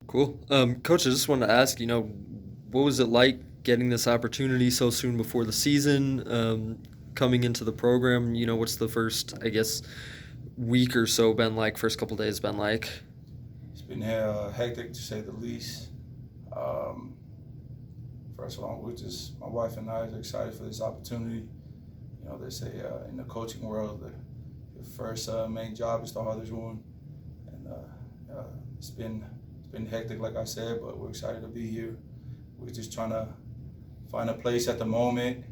Cool. Coach, I just wanted to ask, what was it like getting this opportunity so soon before the season, coming into the program? What's the first, I guess, week or so been like, first couple days been like? It's been hectic to say the least. Um, First of all, my wife and I are excited for this opportunity. They say in the coaching world, the first main job is the hardest one, and it's been hectic, like I said, but we're excited to be here. We're just trying to find a place at the moment.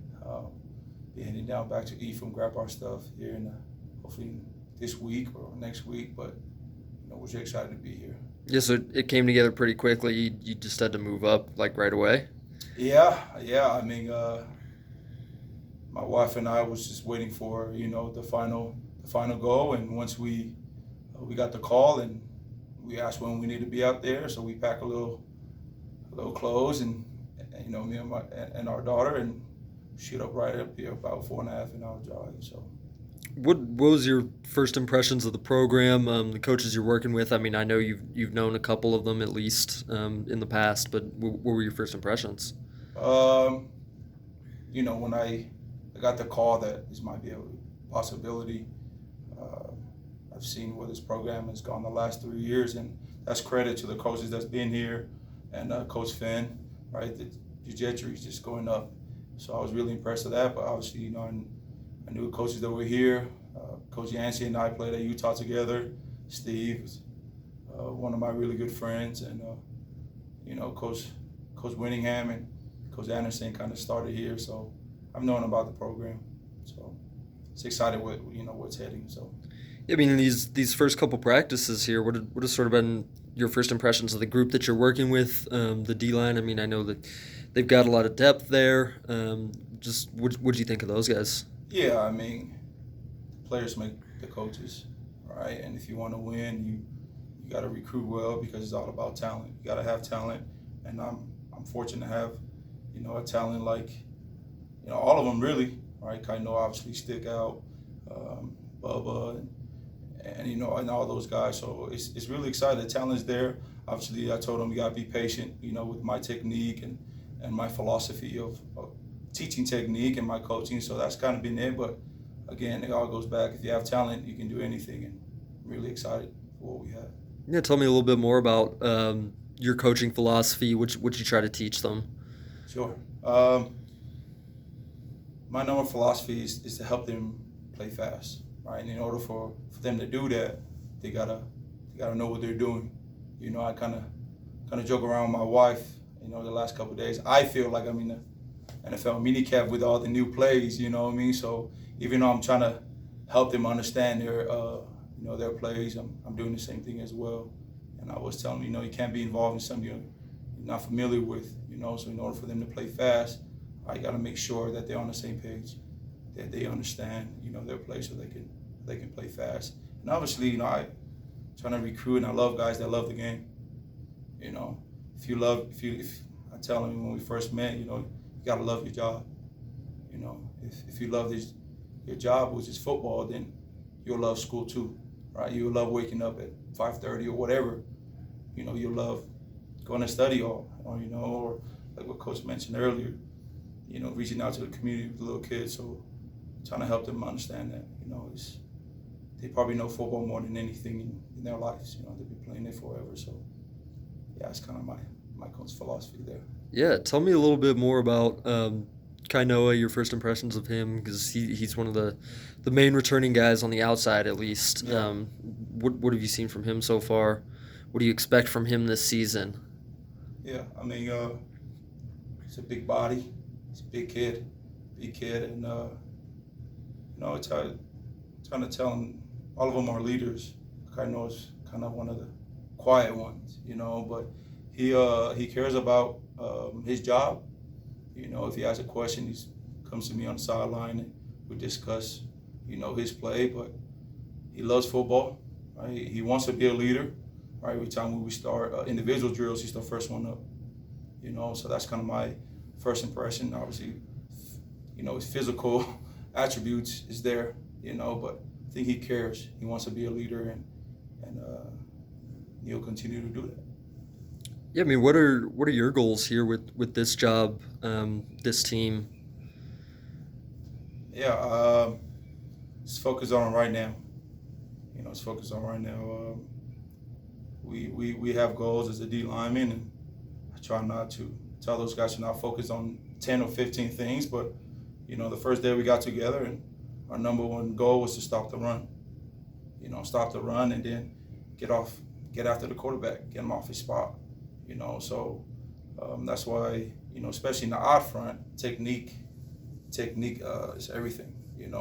Be heading down back to Ephraim, grab our stuff here in hopefully this week or next week, but we're just excited to be here. Yeah, so it came together pretty quickly. You just had to move up like right away. Yeah. I mean, my wife and I was just waiting for the final go, and once we got the call and we asked when we need to be out there, so we pack a little clothes and me and our daughter and shoot up right up here about 4.5 hour drive. So What was your first impressions of the program, the coaches you're working with? I mean, I know you've known a couple of them at least in the past, but what were your first impressions? um, when I got the call that this might be a possibility, uh, I've seen where this program has gone the last 3 years, and that's credit to the coaches that's been here and Coach Finn, right? The trajectory is just going up. So I was really impressed with that. But obviously, I knew coaches that were here. Coach Yancey and I played at Utah together. Steve is one of my really good friends, and Coach Winningham and Coach Anderson kind of started here. So I've known about the program. So it's excited with what's heading. So. I mean, these first couple practices here, what has sort of been your first impressions of the group that you're working with, the D-line? I mean, I know that they've got a lot of depth there. Just what do you think of those guys? Yeah, I mean, players make the coaches, right? And if you want to win, you got to recruit well because it's all about talent. You got to have talent, and I'm fortunate to have a talent like all of them really, right? Kaino obviously stick out, Bubba, and all those guys. So it's really exciting. The talent's there. Obviously, I told them you got to be patient, with my technique and my philosophy of teaching technique and my coaching. So that's kind of been it. But again, it all goes back. If you have talent, you can do anything. And I'm really excited for what we have. Yeah, tell me a little bit more about your coaching philosophy. What you try to teach them? Sure. My number one philosophy is to help them play fast, right? And in order for them to do that, they gotta know what they're doing. I kind of joke around with my wife. The last couple of days, I feel like I'm in the NFL minicamp with all the new plays. You know what I mean? So even though I'm trying to help them understand their plays, I'm doing the same thing as well. And I was telling them, you can't be involved in something you're not familiar with. So in order for them to play fast, I got to make sure that they're on the same page, that they understand, their play so they can play fast. And obviously, I trying to recruit, and I love guys that love the game. If I tell them when we first met, you gotta love your job. If you love your job, which is football, then you'll love school too, right? You'll love waking up at 5:30 or whatever. You'll love going to study or like what Coach mentioned earlier, reaching out to the community with the little kids. So trying to help them understand that, they probably know football more than anything in their lives. They've been playing it forever. So yeah, it's kind of my coach's philosophy there. Yeah, tell me a little bit more about Kainoa, your first impressions of him, because he's one of the main returning guys on the outside at least. Yeah. What have you seen from him so far? What do you expect from him this season? Yeah, I mean, he's a big body. He's a big kid, and trying to tell him all of them are leaders. Kainoa's kind of one of the quiet ones, but he cares about his job. If he has a question, he comes to me on the sideline and we discuss, his play. But he loves football. Right? He wants to be a leader. Right? Every time we start individual drills, he's the first one up. So that's kind of my first impression. Obviously, his physical attributes is there. But I think he cares. He wants to be a leader, and he'll continue to do that. Yeah, I mean, what are your goals here with this job, this team? Yeah, it's focused on right now. It's focused on right now. We have goals as a D lineman, and I try not to tell those guys to not focus on 10 or 15 things. But the first day we got together, and our number one goal was to stop the run. Stop the run, and then get after the quarterback, get him off his spot. So that's why especially in the odd front, technique is everything.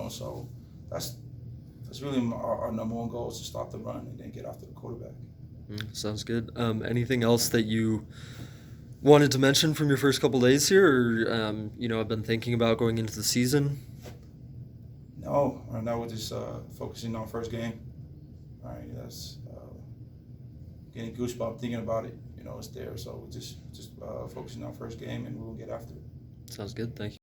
So that's really our number one goal is to stop the run and then get after the quarterback. Sounds good. Anything else that you wanted to mention from your first couple days here, or I've been thinking about going into the season? No, right now we're just focusing on first game. All right, that's getting goosebumps thinking about it. It's there, so we're just focusing on first game, and we'll get after it. Sounds good. Thank you.